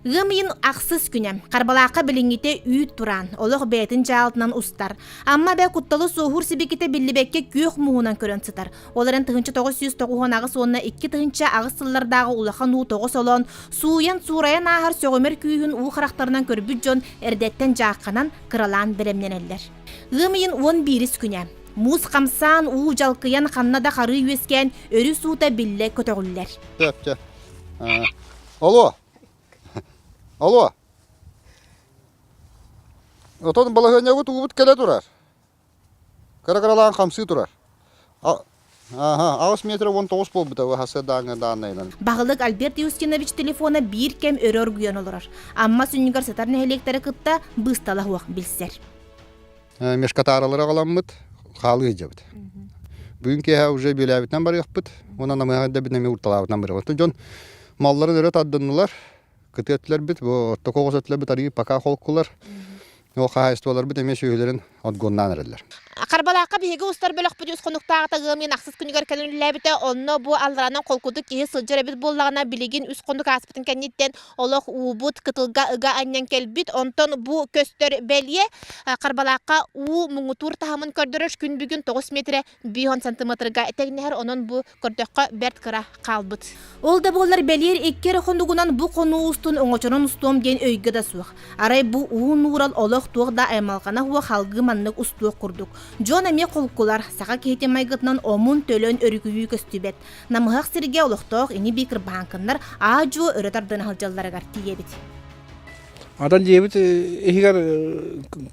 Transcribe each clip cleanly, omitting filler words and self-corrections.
Гымйын ақсыз күнем, қарбалаққа біліңгете үйт тұран, олық бәйтін жалтынан ұстар. Амма бә құтталы соғыр сібекете білібекке күйіқ мұғынан көрін сытар. Оларын 1909 ағыс онына 2 тұхынча ағыс сыллардағы улақан ұу тоғыс олон, суыян сұраян ағар соғымер күйігін ұу қарақтарынан көрбіт жон әрдеттен жаққанан қыралан біремнен әлдер. Гымйын 11 күнем. Муз қамсан ұу жалқыян қаннада қары өскен өрі суыта білі көтіғілер. Алло. Отон балагөнөгө тугут келе турар. Каракаралан камсы турар. Агыс метр 19 болбута хасыдааңдан. Бағылық Альберт Юстинович телефона бір кем өрөр гүйөн олорар. Амма сүннігар сатарны электері кытта быстала хуақ білсер. Мешкатаралары қаламмыт, қалы ежебіт. Бүгін кеха уже белябітнен бары яқпыт. Онан амағада бітнеме урталабытнан бары. Отын жон малларын өрет аддынылар. Кытыятлар бит, бу токогосатлар бит ари пока холкулар. О хайстволар бит эме сөйлөрүн отгоннан эрелер. Карбалакка биге устар бөлөк бүдүс конуктагы гымын аксыз күнүгөр келүнләбите онно бу алдаранан колкуду кии сылжыр бит боллагына билигин үс кондук аспытын кенниттен олох убут кытылга ыга аннан келбит онтон бу көстөр белие карбалакка у муңутур тахамын көрдөрөш күн бүгүн 9 метр 10 сантиметрга тегнер онон бу көрдөккө берт кыра калбыт. Ол да болар белер эккер кондугунан бу конуустун оңочонун устуом ген өйгө да суак. Арай бу у нурал олох тугда аймалгана хуа халгы маннык устуок курдук. Жон эме колкулар сака кейте майгытнан омун төлөн өрүгүбү көстүбет. Намыхак сирге олохтоох ини бикир банкындар аажу өрөтардын халжалларыгар тиебит. Адан жебит эхигер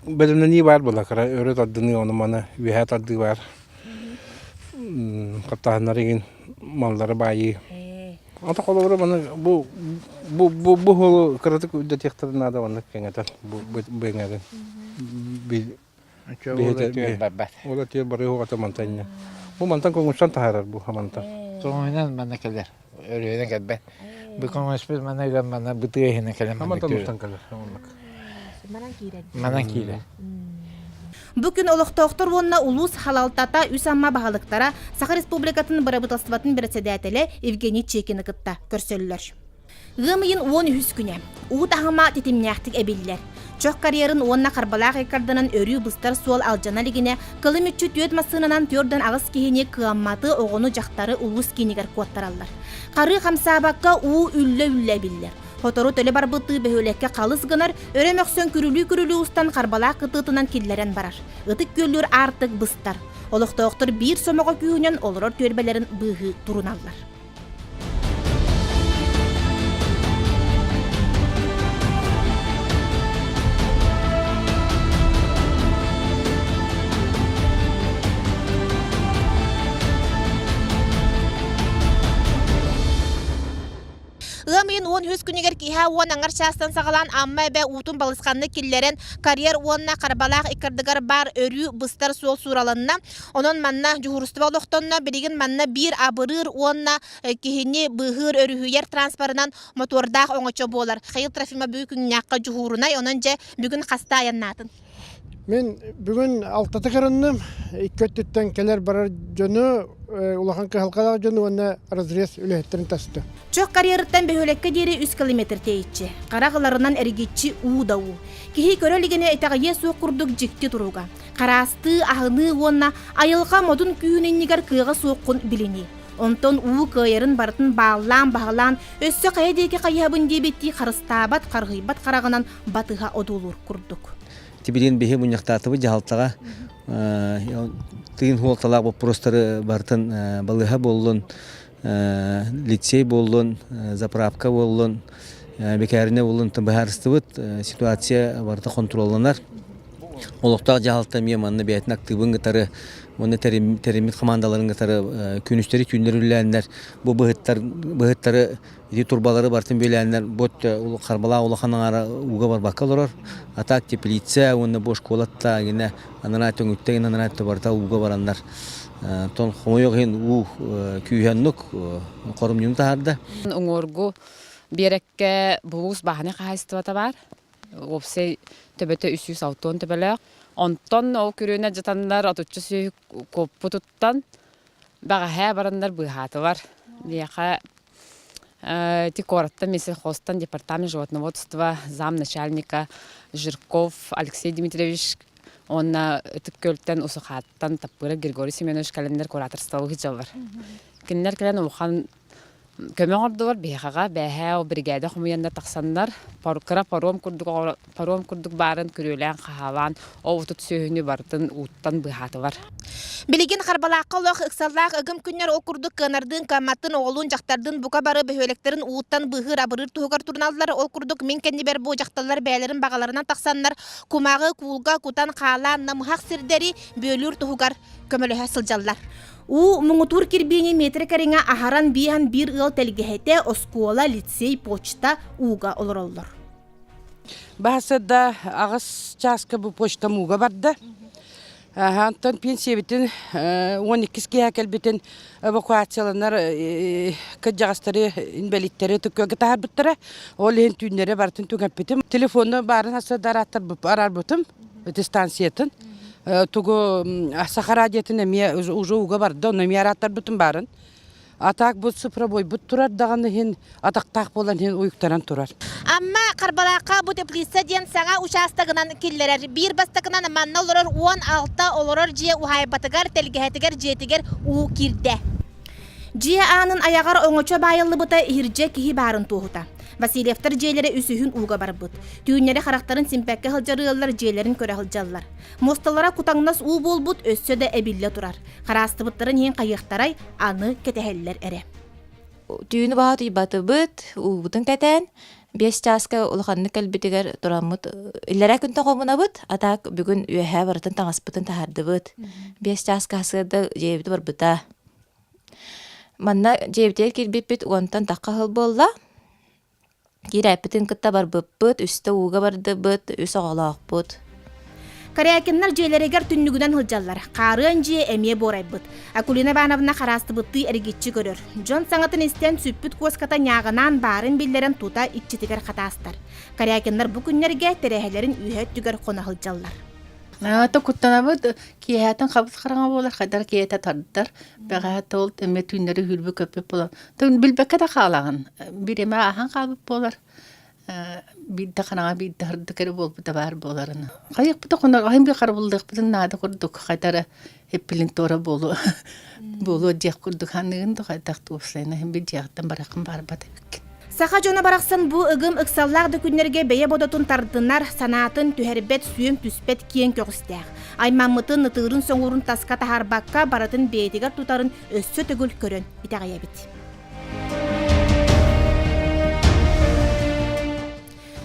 белемнени бар булакара өрөтардыны оны мана вехатарды бар. Каптааннарыгин малдары байы. Ата колору мана бу холу кратык детекторун ада ванна кеңетер бу беңеден. Ола тиер бары хоғата мантайня. Бу мантан коңушан тахарар бу хамантан. Соңынан мана келер. Өрөйден келбе. Бу коңушпыз мана бытыгына келем. Хамантан устан келер. Мана кире. Бүгін олықтауқтар онына улус халалтата үсамма бағалықтара Саха Республикатын барабытылсыватын председателі Евгений Чекины кытта көрсөлілер. Гымйын 13 күне. Уут ағыма тетімняқтық әбелілер. Чоқ карьерын онна қарбалақ екардынан өрі бұстар суал алжана лигіне кылымүтчү түйет масынынан түрден ағыз кейіне кыамматы оғыны жақтары улус кейінегер куаттаралар. Қары қамсабаққа у үллі білілер. Хотору төлі барбыты бөхөлекке қалыс гынар, өрөмөксөн күрілі ұстан қарбалақ қытытынан келлерен барар. Үтік көллер артық бұстар. Олықтауқтыр бір сомоға күйінен олырор төрбелерін бұғы тұруналар. Гымйын 13 күнігер кейха уан аңар шастан сағалан аммай бә утун балысқанны келлерен карьер уанна қарбалақ икардыгар бар өрі бұстар суол суралынна. Онын манна жухурустыва олықтонна білігін манна бір абырыр уанна кейіне бұғыр өріхүйер транспарынан мотордақ оңычо болар. Қайыл трафима бүгін наққа жухурунай, онын же бүгін қаста аяннатын. Мен бүгін алтаты қырынным, ikköttütten keler barar жөні, улахан кыхалқадағы жөні оны разрез үләхеттерін тасты. Чоқ карьерыттан бөхөлекке дері 3 километр тейітші. Қарағыларынан әргетші уу-дау. Кехи көрелігіне этағайе суық құрдық жекте тұруға. Қарасты, ағыны онна айылға модын күйіненігер кыға суыққын біліне. Онтон уу кайырын бартын бағлан, өссі қайадеке қайабын дебетті қарыстабат, қарғайбат қарағынан батыға одулur құрдық. Тибирин бихе муньяктатыбы жалтага тыгын хуалталак вопростары бартын балыха боллун, лицей боллун, заправка боллун, бекарине боллун тымбахарыстыбыт ситуация барта контролланар. Олуктак жалтам еманны бейтин активын гытары, оны теремит командаларын гытары күнүштери күнлөрүләннәр. Бу быһыттары ди турбалары бартын бөләннәр. Бот карбала улаханаңара уга бар бакалорор. Атак теплица, оны бош колатта генә анана төңүттәген анана барта уга бараннар. Тон хомойогын у күйәннүк корум юнтарда. Оңоргу берекке буус баханы кайстыва бар. Опсей төбөтө 300 аутон төбөлөк. Онтон ол күрүнө жатандар атучусу коппутуттан бага барандар быхаты бар. Дияка Тикоратта Месельхозтан департамент животноводства замначальника Жирков Алексей Дмитриевич, он тыккөлтен усухаттан таппыра Григорий Семенович календар кураторстволы жалар. Киннер келен ухан көмөң ордулар бехага бэхэ о бригада хумуянда таксандар паром курдук барын күрөлән кахалан о утут сөйүнү бартын уттан быхаты бар. Билигин харбалакка олох ыксаллаак ыгым күннер окурдук кынардын каматтын оголун жактардын бука бары бөһөлектерин uuттан быһыр абырыр туһугар турналлар ол курдук мен кеннибер бу жакталлар бээлерин багаларынан таксаннар кумагы куулга кутан каалаан намыхак сирдери бөөлүр туһугар көмөлөһө сылжаллар. У муңутур кирбини метр кариңа ахаран бихан бир ыл телгехете оскуола лицей почта уга олороллор. Бахасада агыс часка бу почта муга барды. Антон пенсия битин 12-ке акелбитин эвакуацияланар кыджагастары инвалидтери төккөгө таарбыттара. Ол ен түннере бартын түгәппитим. Телефонны барын хасадар арар бутым дистанциятын. Тугу Сахара детине мне уже уга барды, но мне араттар бутым барын. А так бут сыпробой бут турар даганы хен атактак болан хен уюктаран турар. Амма Карбалакка бу теплица ден саңа участагынан киллерер. Бир бастагынан манна олорор 16 олорор жие ухайбатыгар телгехетигер жетигер у кирде. Жие анын аягар оңочо байылы бута ирже кихи барын туһута. Васильевтер жиелери үсүхүн уга барбыт. Түйүннери характарын симпекке хылжарыылар жиелерин көрө хылжаллар. Мосталара кутаңнас у болбут өссө да эбилле турар. Карастыбыттарын ен кайыктарай аны кетехеллер эре. Түйүнү баат ибатыбыт, убутун кетен, 5 часка улаханны калбитигер турамыт. Иллера күнтө комунабыт, атак бүгүн үйөһө бартын таңаспытын тахардыбыт. 5 часка хасыда жебит барбыта. Манна жебитер кирбиппит уантан такка хыл болла. Кирәпитин кытта барбыппыт, үстө уга бардыбыт, үс оголоокпут. Караякиннар жиелерегер түннүгүнөн хылжаллар. Карын жие эмие борайбыт. Акулина Бановна карастыбытты эргитчи көрөр. Жон саңатын истен сүппүт куоската няғынан барын биллерен тута итчитигер катастар. Караякиннар бу күннерге терехелерин үйөт түгер кона хылжаллар. Ата куттанабыт киятын кабыз караңа болар, кадар кията тардар. Бага толт эме түннери хүлбү көпөп болар. Төн билбекке да каалаган. Биреме ахан калып болар. Бидде канага бидде хырды кере болуп да бар боларына. Кайык бута конор айым бе карбылдык бутун нада курдук кайтара хеппилин тора болу. Болу жек курдук ханыгын да кайтак туусайна хем бе жактан баракын бар бат. Саха жона бараксан бу ыгым ыксаллаак дөкүннерге бeye бодотун тардынар санаатын түһербет сүйөм түспет киен көгүстәк. Аймаммытын нытырын соңурун таска тахарбакка баратын беетигер тутарын өссө төгүл көрөн итагая бит.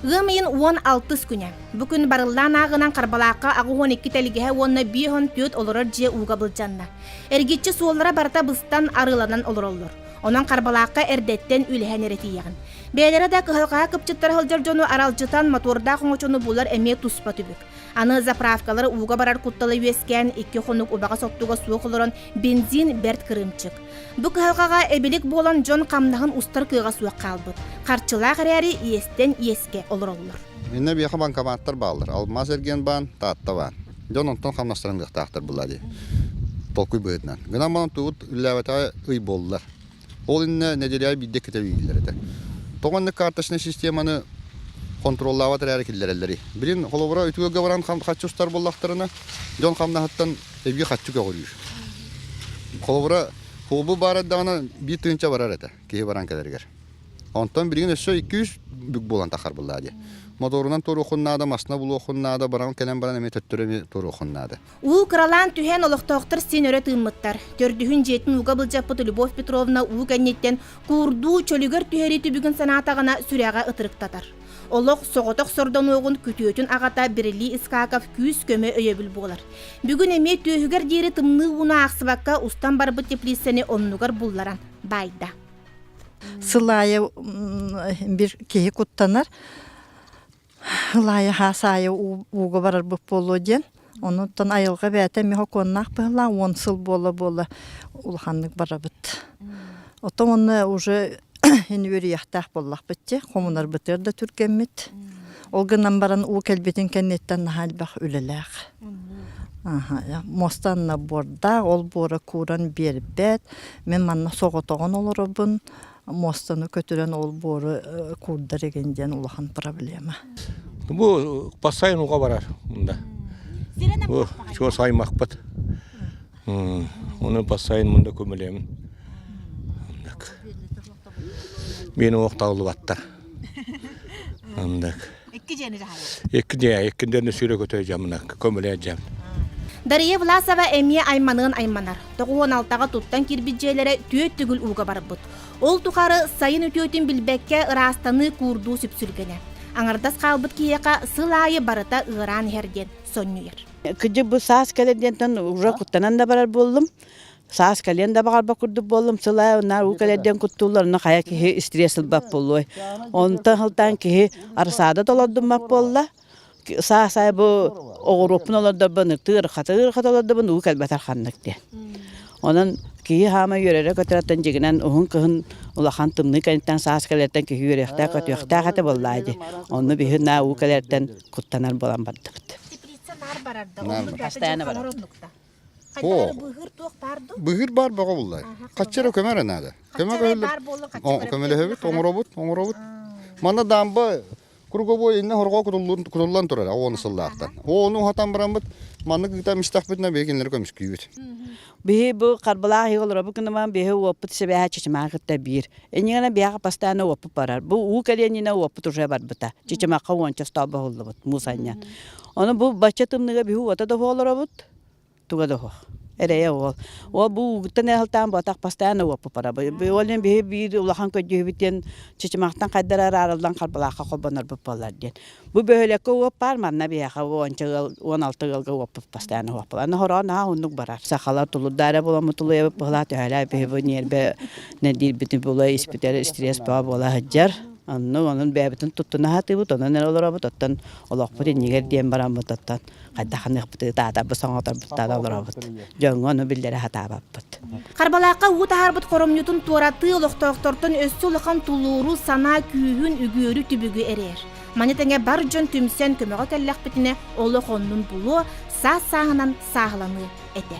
Гымын 16 күнә. Бу күн барылдан агынан Карбалакка агы 12 телгеһе онна биһон төт олорор же уга булжанна. Эргитчи суоллара барта быстан арыланан олороллор. Онан Карбалакка эрдеттен үлһән эретиягын. Бәйләре дә кыһылга кыпчыттар хылжар жону аралжытан моторда коңочону булар эме туспа түбүк. Аны заправкалары уга барар кутталы вескен 2 хонук убага соктуга суу кылырын бензин берт кырымчык. Бу кыһылгага эбилик болан жон камнагын устар кыга суу калбыт. Карчылаа карари иестен иеске олороллор. Менне бияха банкоматтар баалар. Алмаз эрген бан, таатта бан. Жон онтон камнастарын гыктактар булади. Толкуй быднан. Гына ман тут үлләвәтә ый боллар. Ол инне неделяй бидде кетебилер эте. Тогонны карточный системаны контроллава тәрәкилләрләре. Билин холовра үтүгә баран хатчустар боллактарына жон камнахаттан эбги хатчуга горюш. Холовра хобу бараданы битүнчә барар эте. Кие баран кадергер. Онтон билген өсө 200 бүк болан тахар булады. Моторунан торухуннада, масна булухуннада, баран келен баран эме төттөрөме торухуннада. У кралан түһен олохтоктор сенөрө тыммыттар. Төрдүхүн жетин уга былжаппыт Любовь Петровна у кеннеттен курду чөлүгөр түһери түбүгүн санаатагына сүрәгә ытырыктатар. Олох соготок сордон огун күтүөтүн агата Бирли Искаков күз көмө өйөбүл болар. Бүгүн эме түйүгөр дери тымны уна аксыбакка устан барбыт теплисени оннугар булларан байда. Сылайы бир кеһи куттанар. Лая хасая уга барар бу полоден. Онуттан айылга бәтә миһа коннак была 10 сыл бола улханнык барабыт. Отон оны уже инвери яхтах боллак битте. Комунар битер да түркеммит. Олгынан баран у келбетин кеннеттен халбах үлелек. Мостанна борда ол бора куран бербет. Мен манна соготогон олорубун. мостаны көтөрен ол боры курдар егенден улахан проблема. Бу бассайын уға барар мында. Бу чо саймақ бат. Оны бассайын мында көмілемін. Мені оқтаулы баттар. Еккіндерді сүйре көтөй жамына көміле жам. Дария Власова эмие айманын айманар. 16-га туттан кирбиджелere түйөт түгүл уга барбыт. Ол тухары сайын үтөтүн билбекке ырастаны курду сүпсүлгене. Аңардас калбыт кияка сылайы барыта ыран херген соннуер. Кыжы бу саас келеден уже куттанан да барар болдум. Саас келен да багар бакурду болдум. Сылай нар у келеден куттуларына кая ки стрессл бап болой. Онтан халтан ки арсада толоддум бап болла. Саасай бу огоропун олордор баны тыр хаталордор баны у келбетар ханнык. Онан ки хама йөрөрө көтөрөтөн жигинен ухун кыһын улахан тымны кенттен саас келеттен ки йөрөктә көтөктә хата боллайды. Онны бихна у келеттен куттанар болан бардык. Постоянно бар. Быгыр бар бага буллай. Каччара көмөр нада. Көмөлө оңробут. Мана дамба круговой инне хорго кутуллан турар, оны сыллаактан. Оны хатан барамбыт, маны кыта мистак битне бекинлер көмүс күйүт. Бии бу карбалаа хигылыр бу күнүман бии опут себе чичмаа кытта бир. Эниңена бияга постоянно опут барар. Бу у келенине опут уже бар бута. Чичмаа кавонча сталба болду мусanya. Оны бу бачатымныга бии ота да болор бут. Туга да хо. Эрея ол. Ол бу гыттан халтан батак постоянно опут барар. Бу олен бии бир улахан көҗүбитен чичмаактан кайдарар аралдан карбалаага колбонор бу болар ден. Бу бөһөлөккө оп бар манна бияга 16 жылга опут постоянно опут. Аны хорона унук барар. Сахалар тулудара боламутулуя бала төһәлә бе бу нербе недил бит була испитер стресс ба бола хаҗар. Анын бәбитен туттуна хаты бу тонан олора бу тоттан олоқпы нигер диен барам бу тоттан. Кайда ханык бу тата бу саңатар бу тата олора бу. Жоңгону билдере хата баппыт. Карбалаакка ута харбыт коромнютун туараты олохтоктортон өссү улахан тулууру сана күйүн үгүөрү түбүгү эрер. Манетеңе бар жон түмсен көмөгө келлек битине олохоннун булу саа-саагынан сааланы эте.